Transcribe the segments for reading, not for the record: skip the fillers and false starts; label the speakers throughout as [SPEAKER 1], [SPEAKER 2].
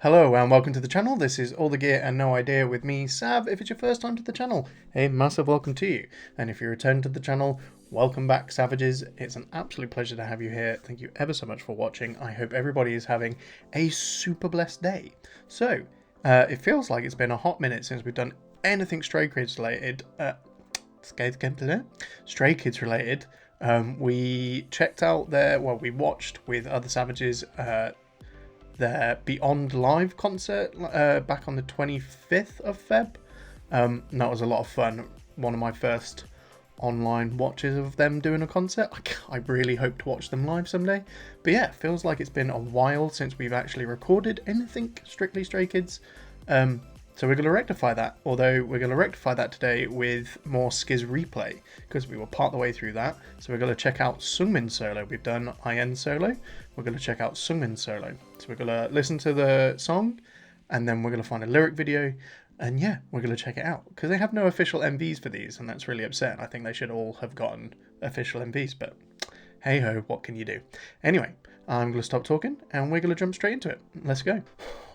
[SPEAKER 1] Hello and welcome to the channel. This is All the Gear and No Idea with me, Sav. If it's your first time to the channel, a massive welcome to you. And if you return to the channel, welcome back, Savages. It's an absolute pleasure to have you here. Thank you ever so much for watching. I hope everybody is having a super blessed day. So, it feels like it's been a hot minute since we've done anything Stray Kids related. Stray Kids related. We checked out we watched with other Savages their Beyond Live concert back on the 25th of Feb. That was a lot of fun. One of my first online watches of them doing a concert. I really hope to watch them live someday. But yeah, it feels like it's been a while since we've actually recorded anything strictly Stray Kids. So we're going to rectify that, although we're going to rectify that today with more SKZ Replay, because we were part of the way through that. So we're going to check out Seungmin Solo. We've done IN Solo. We're going to check out Seungmin Solo. So we're going to listen to the song, and then we're going to find a lyric video, and yeah, we're going to check it out. Because they have no official MVs for these, and that's really upsetting. I think they should all have gotten official MVs, but hey ho, what can you do? Anyway, I'm going to stop talking and we're going to jump straight into it. Let's go.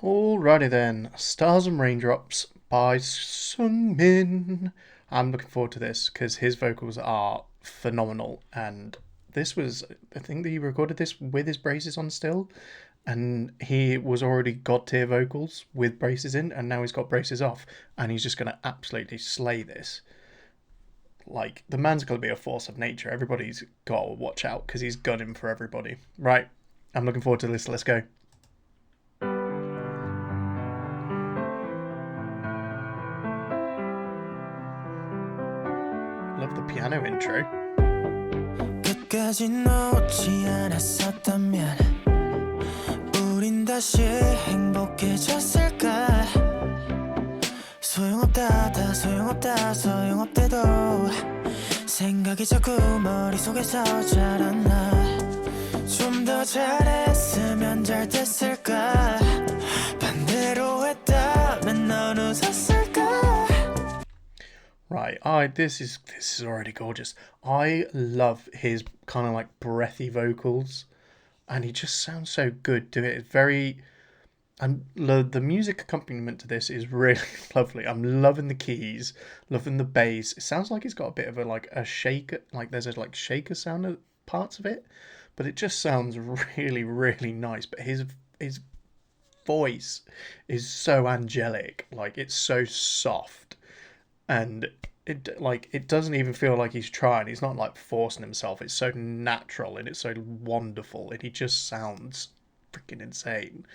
[SPEAKER 1] Alrighty then. Stars and Raindrops by Seungmin. I'm looking forward to this because his vocals are phenomenal. And this was, I think that he recorded this with his braces on still. And he was already god tier vocals with braces in. And now he's got braces off. And he's just going to absolutely slay this. Like, the man's going to be a force of nature. Everybody's got to watch out because he's gunning for everybody. Right. I'm looking forward to this. Let's go. Love the piano intro. 끝까지 놓지 않았었다면 우린 다시 행복해졌을까 소용없다 다 소용없다 소용없대도 생각이 자꾸 머릿속에서 자라나 좀 더 잘했으면 잘 됐을까 반대로 했다면 넌 웃었을까. Right, this is already gorgeous. I love his kind of like breathy vocals, and he just sounds so good to it. It's very, and the music accompaniment to this is really lovely. I'm loving the keys, loving the bass. It sounds like it's got a bit of a shaker, like there's a shaker sound of parts of it. But it just sounds really, really nice. But his voice is so angelic. Like, it's so soft. And it doesn't even feel like he's trying. He's not like forcing himself. It's so natural and it's so wonderful. And he just sounds freaking insane.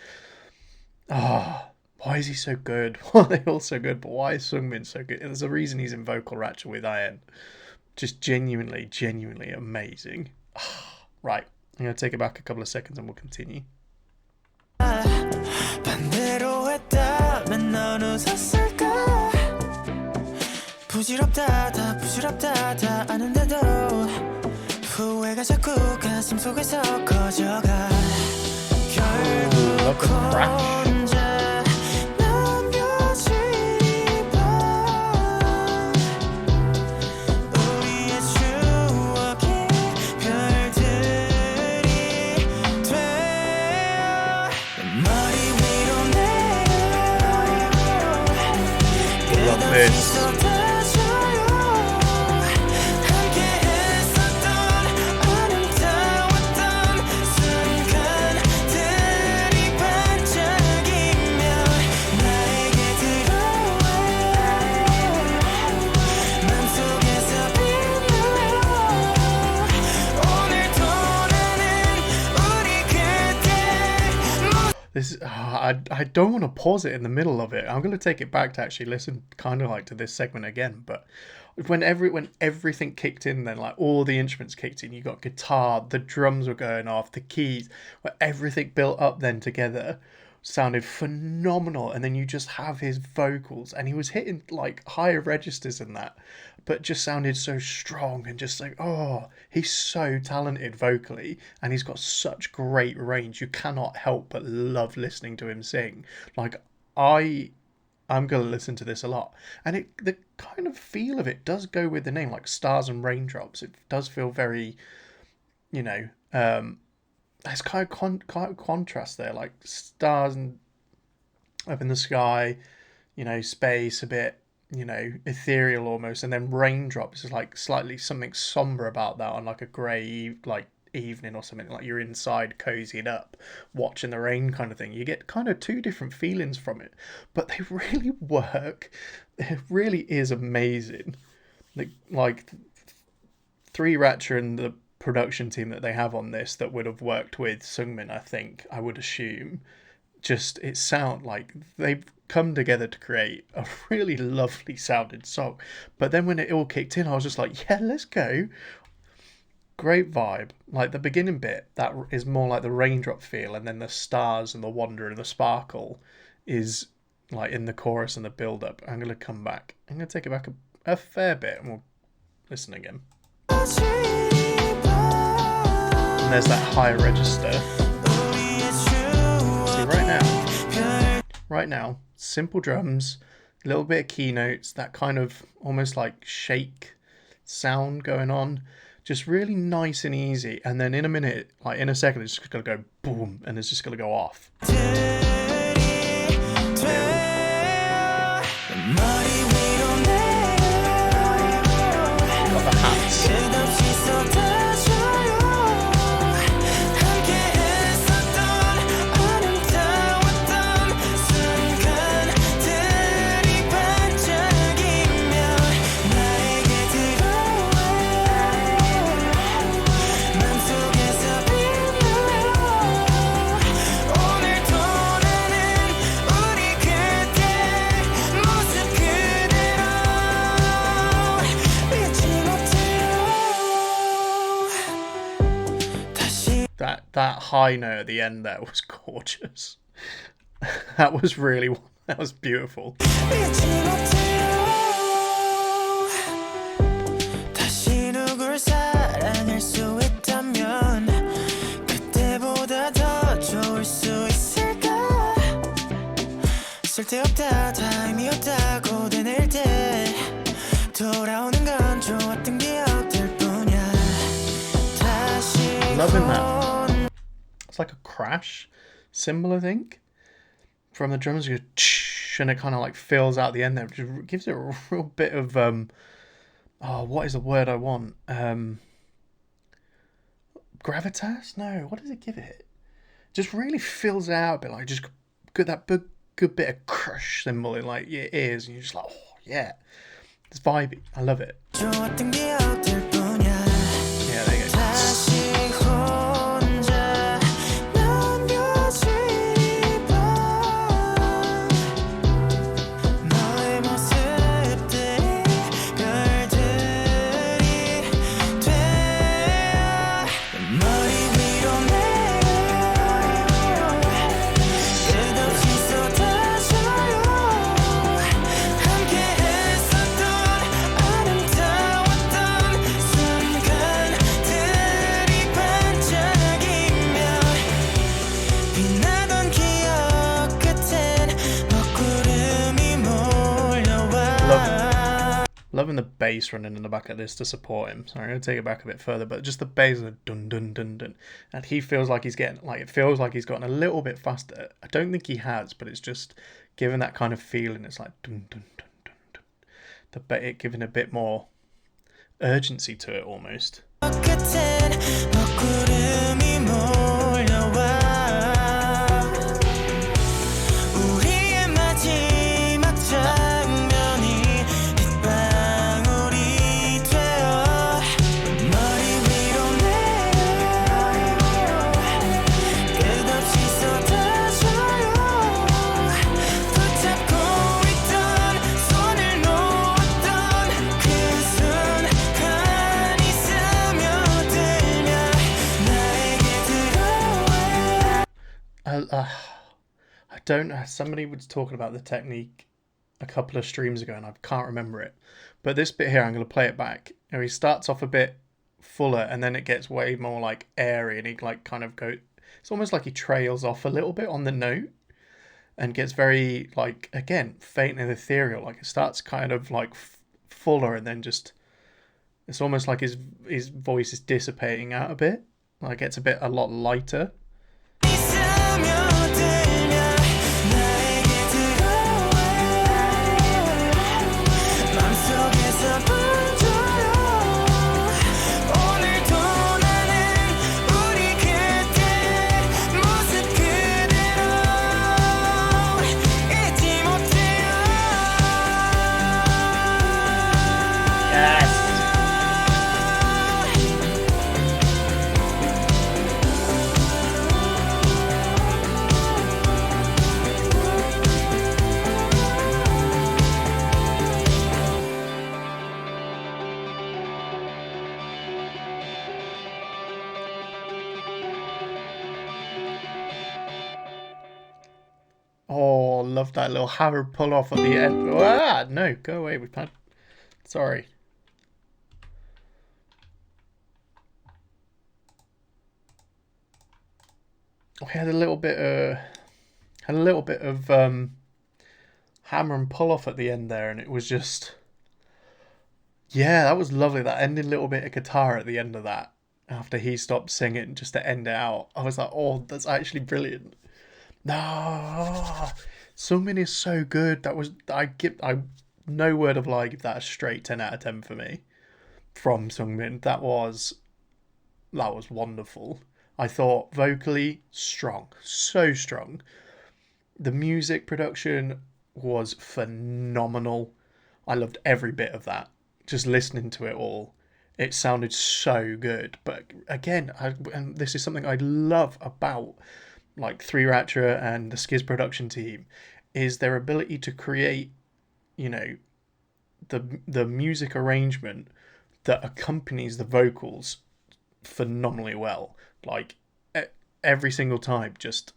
[SPEAKER 1] Ah, why is he so good? Why are they all so good? But why is Seungmin so good? There's a reason he's in VocalRacha with IN. Just genuinely, genuinely amazing. Right, I'm going to take it back a couple of seconds and we'll continue. Love the crash. This. I don't want to pause it in the middle of it. I'm going to take it back to actually listen kind of like to this segment again. But when everything kicked in, then like all the instruments kicked in, you got guitar, the drums were going off, the keys, where everything built up then together sounded phenomenal. And then you just have his vocals, and he was hitting like higher registers than that, but just sounded so strong and just like, oh, he's so talented vocally, and he's got such great range. You cannot help but love listening to him sing. Like, I'm going to listen to this a lot. And the kind of feel of it does go with the name, like Stars and Raindrops. It does feel very, there's kind of contrast there, like stars and up in the sky, you know, space, a bit, you know, ethereal almost, and then Raindrops is like slightly something somber about that on like a grey like evening or something, like you're inside cozied up watching the rain kind of thing. You get kind of two different feelings from it, but they really work. It really is amazing. Like VocalRacha and the production team that they have on this that would have worked with Seungmin, I think, I would assume, just it sound like they've come together to create a really lovely sounding song. But then when it all kicked in, I was just like, yeah, let's go. Great vibe. Like the beginning bit, that is more like the raindrop feel, and then the stars and the wonder and the sparkle is like in the chorus and the build up. I'm going to come back. I'm going to take it back a fair bit and we'll listen again. And there's that high register. See, right now, simple drums, a little bit of keynotes, that kind of almost like shake sound going on. Just really nice and easy. And then in a minute, like in a second, it's just going to go boom and it's just going to go off. Got the hats. That high note at the end there was gorgeous. That was beautiful. Loving that. It's like a crash cymbal, I think, from the drums. You go, and it kind of like fills out the end there, which gives it a real bit of what is the word I want? Gravitas? No, what does it give it? Just really fills it out a bit, like just good bit of crush cymbal in like your ears, and you're just like, oh yeah, it's vibey. I love it. Yeah, there you go. Loving the bass running in the back of this to support him. So I'm going to take it back a bit further, but just the bass of the dun dun dun dun, and he feels like he's getting, like, it feels like he's gotten a little bit faster. I don't think he has, but it's just giving that kind of feeling. It's like dun dun dun dun dun. It giving a bit more urgency to it almost. I don't know. Somebody was talking about the technique a couple of streams ago and I can't remember it. But this bit here, I'm going to play it back. You know, he starts off a bit fuller and then it gets way more like airy and he like kind of goes, it's almost like he trails off a little bit on the note and gets very like, again, faint and ethereal. Like it starts kind of like fuller and then just, it's almost like his voice is dissipating out a bit. Like it gets a lot lighter. love that little hammer pull off at the end. Ah, no, go away. We've had. Sorry. We had a little bit of hammer and pull off at the end there, and it was just, yeah, that was lovely. That ending little bit of guitar at the end of that, after he stopped singing, just to end it out. I was like, oh, that's actually brilliant. No, Seungmin is so good. That was, I no word of lie, give that a straight 10 out of 10 for me from Seungmin. That was wonderful. I thought vocally strong, so strong. The music production was phenomenal. I loved every bit of that. Just listening to it all, it sounded so good. But again, and this is something I love about like VocalRacha and the SKZ production team, is their ability to create, you know, the music arrangement that accompanies the vocals phenomenally well. Like every single time, just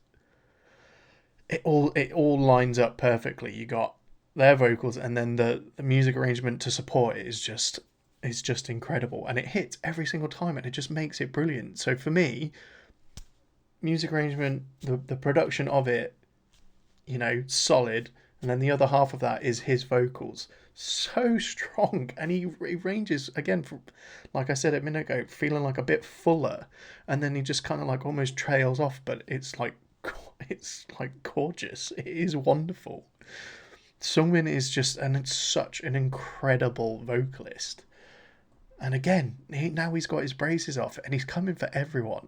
[SPEAKER 1] it all lines up perfectly. You got their vocals, and then the music arrangement to support it is just incredible, and it hits every single time, and it just makes it brilliant. So for me, music arrangement, the production of it, you know, solid, and then the other half of that is his vocals, so strong, and he ranges again from, like I said a minute ago, feeling like a bit fuller, and then he just kind of like almost trails off, but it's like gorgeous. It is wonderful. Seungmin is just, and it's such an incredible vocalist, and again, now he's got his braces off, and he's coming for everyone.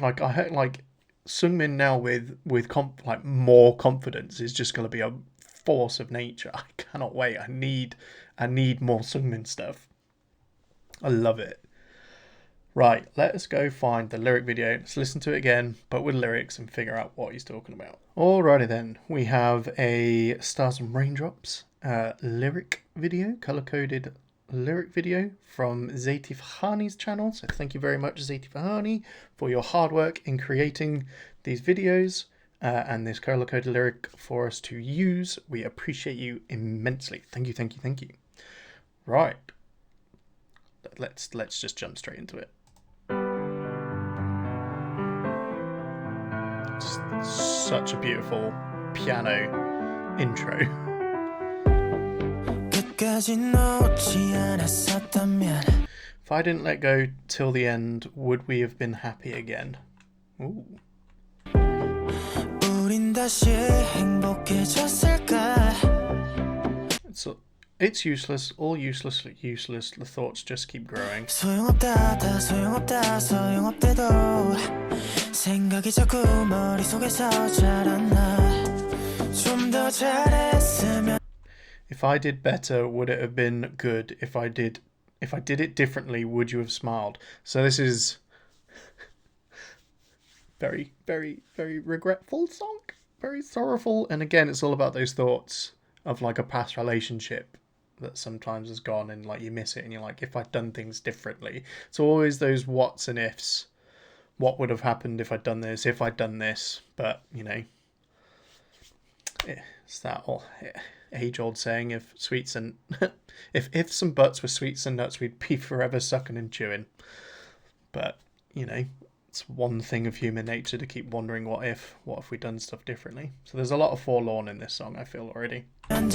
[SPEAKER 1] Like I heard, like Seungmin now with more confidence is just going to be a force of nature. I cannot wait. I need more Seungmin stuff. I love it. Right, let us go find the lyric video. Let's listen to it again, but with lyrics, and figure out what he's talking about. Alrighty then, we have a Stars and Raindrops lyric video, color-coded lyric video from Zatifahani's channel. So thank you very much, Zatifahani, for your hard work in creating these videos and this color-coded lyric for us to use. We appreciate you immensely. Thank you, thank you, thank you. Right, let's just jump straight into it. Just such a beautiful piano intro. If I didn't let go till the end, would we have been happy again? Ooh. It's useless, all useless, the thoughts just keep growing. If I did better, would it have been good? If I did it differently, would you have smiled? So this is very, very, very regretful song, very sorrowful, and again, it's all about those thoughts of like a past relationship that sometimes has gone, and like you miss it, and you're like, if I'd done things differently. It's always those whats and ifs. What would have happened if I'd done this? If I'd done this, but you know, it's that age-old saying: if sweets and if ifs and buts were sweets and nuts, we'd be forever sucking and chewing. But you know, it's one thing of human nature to keep wondering what if we'd done stuff differently. So there's a lot of forlorn in this song, I feel already. It's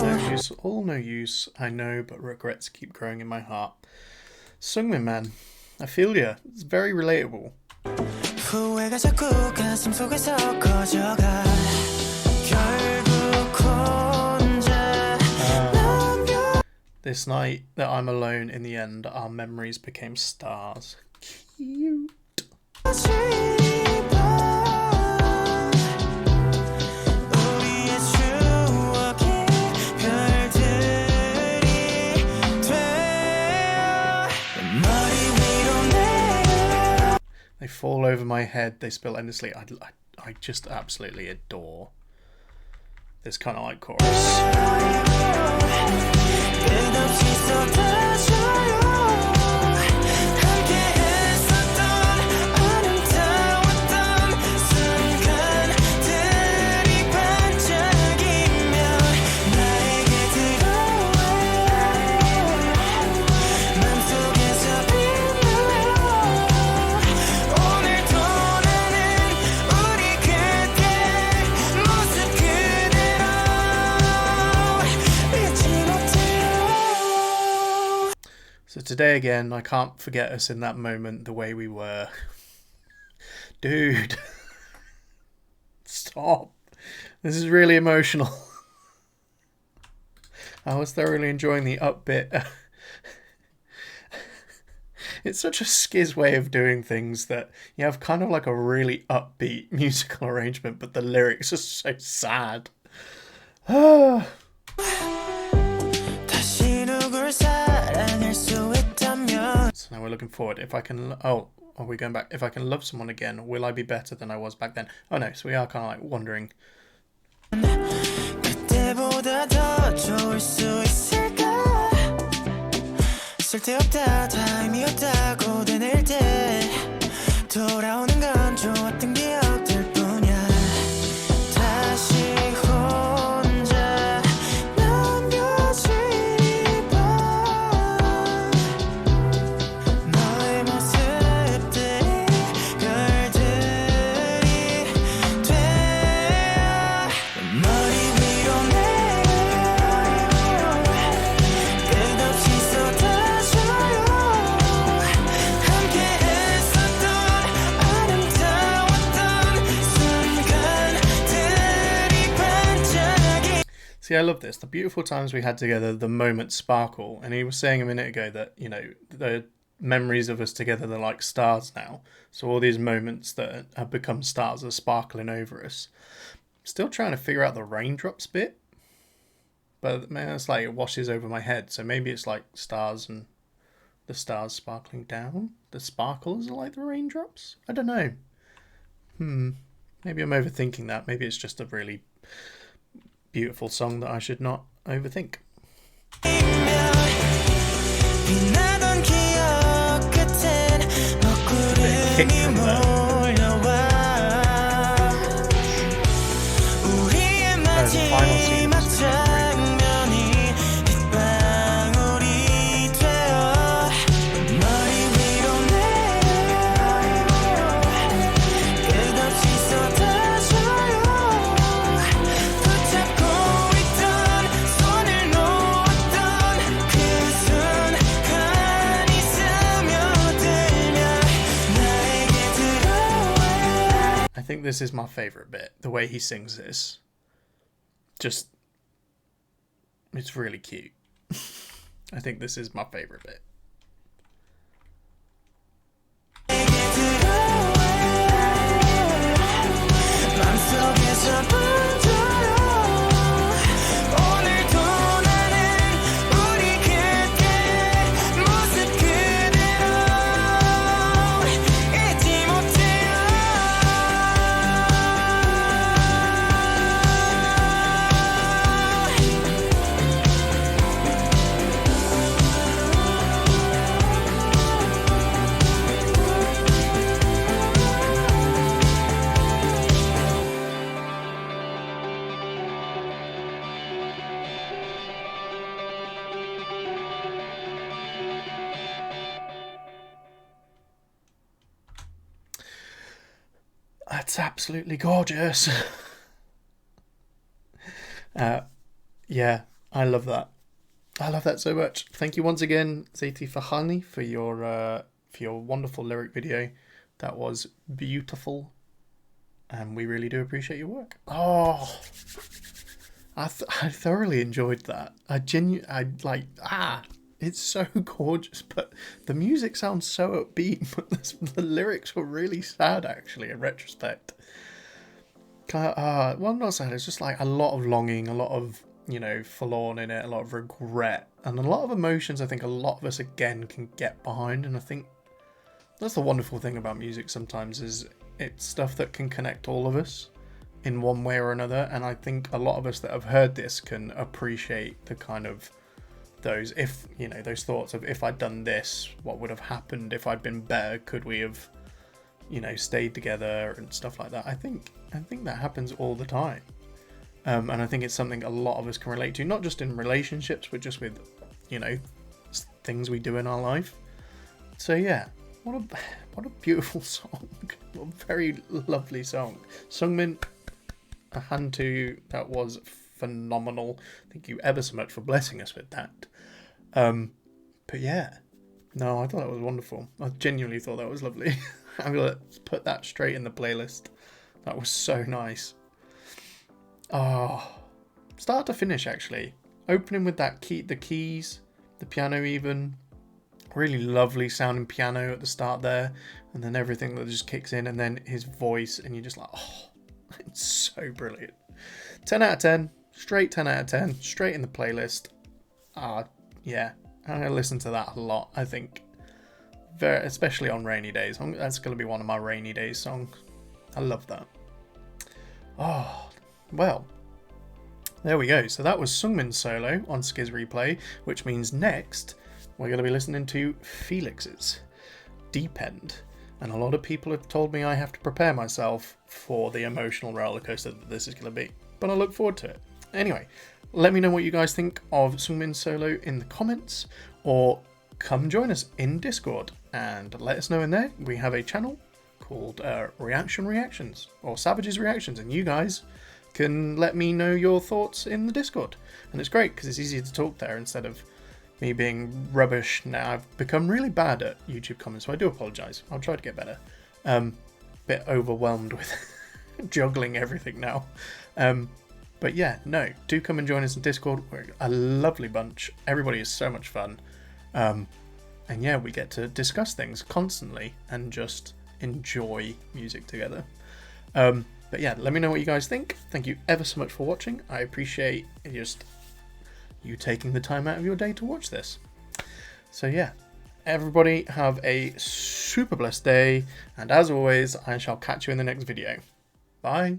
[SPEAKER 1] no use, all no use, I know, but regrets keep growing in my heart. Seungmin, man, I feel ya. It's very relatable. This night that I'm alone, in the end, our memories became stars. Cute. They fall over my head, they spill endlessly. I just absolutely adore this kind of like chorus. So today again, I can't forget us in that moment the way we were. Dude, stop. This is really emotional. I was thoroughly enjoying the upbeat. It's such a skiz way of doing things that you have kind of like a really upbeat musical arrangement, but the lyrics are so sad. So now we're looking forward. If I can... Oh, are we going back? If I can love someone again, will I be better than I was back then? Oh no, so we are kind of like wondering. See, I love this. The beautiful times we had together, the moments sparkle. And he was saying a minute ago that, you know, the memories of us together, they're like stars now. So all these moments that have become stars are sparkling over us. Still trying to figure out the raindrops bit. But man, it's like it washes over my head. So maybe it's like stars and the stars sparkling down. The sparkles are like the raindrops. I don't know. Maybe I'm overthinking that. Maybe it's just a really beautiful song that I should not overthink. Kick from the final scene. I think this is my favourite bit. The way he sings this. Just, it's really cute. I think this is my favourite bit. That's absolutely gorgeous. Yeah, I love that. I love that so much. Thank you once again, Zeti Fahani, for your wonderful lyric video. That was beautiful, and we really do appreciate your work. Oh, I thoroughly enjoyed that. It's so gorgeous, but the music sounds so upbeat, but the lyrics were really sad, actually, in retrospect. Well, not sad, it's just like a lot of longing, a lot of, you know, forlorn in it, a lot of regret, and a lot of emotions I think a lot of us, again, can get behind, and I think that's the wonderful thing about music sometimes, is it's stuff that can connect all of us in one way or another, and I think a lot of us that have heard this can appreciate the kind of those, if, you know, those thoughts of, if I'd done this, what would have happened? If I'd been better, could we have, you know, stayed together and stuff like that? I think that happens all the time. And I think it's something a lot of us can relate to, not just in relationships, but just with, you know, things we do in our life. So yeah, what a beautiful song. What a very lovely song. Seungmin, a hand to you. That was phenomenal. Thank you ever so much for blessing us with that. But yeah, no, I thought that was wonderful. I genuinely thought that was lovely. I'm gonna put that straight in the playlist. That was so nice. Oh, start to finish actually. Opening with that the keys, the piano even. Really lovely sounding piano at the start there, and then everything that just kicks in, and then his voice, and you're just like, oh, it's so brilliant. 10 out of 10, straight 10 out of 10, straight in the playlist. Yeah, I'm gonna listen to that a lot, I think. Especially on rainy days. That's gonna be one of my rainy days songs. I love that. Oh, well, there we go. So that was Seungmin's solo on SKZ Replay, which means next we're going to be listening to Felix's Deep End. And a lot of people have told me I have to prepare myself for the emotional roller coaster that this is going to be. But I look forward to it. Anyway, let me know what you guys think of Seungmin's solo in the comments, or come join us in Discord and let us know in there. We have a channel called Reactions, or Savage's Reactions, and you guys can let me know your thoughts in the Discord. And it's great because it's easier to talk there instead of me being rubbish. Now I've become really bad at YouTube comments, so I do apologise. I'll try to get better. Bit overwhelmed with juggling everything now. But yeah, no, do come and join us in Discord. We're a lovely bunch. Everybody is so much fun. And yeah, we get to discuss things constantly and just enjoy music together. But yeah, let me know what you guys think. Thank you ever so much for watching. I appreciate just you taking the time out of your day to watch this. So yeah, everybody have a super blessed day, and as always, I shall catch you in the next video. Bye.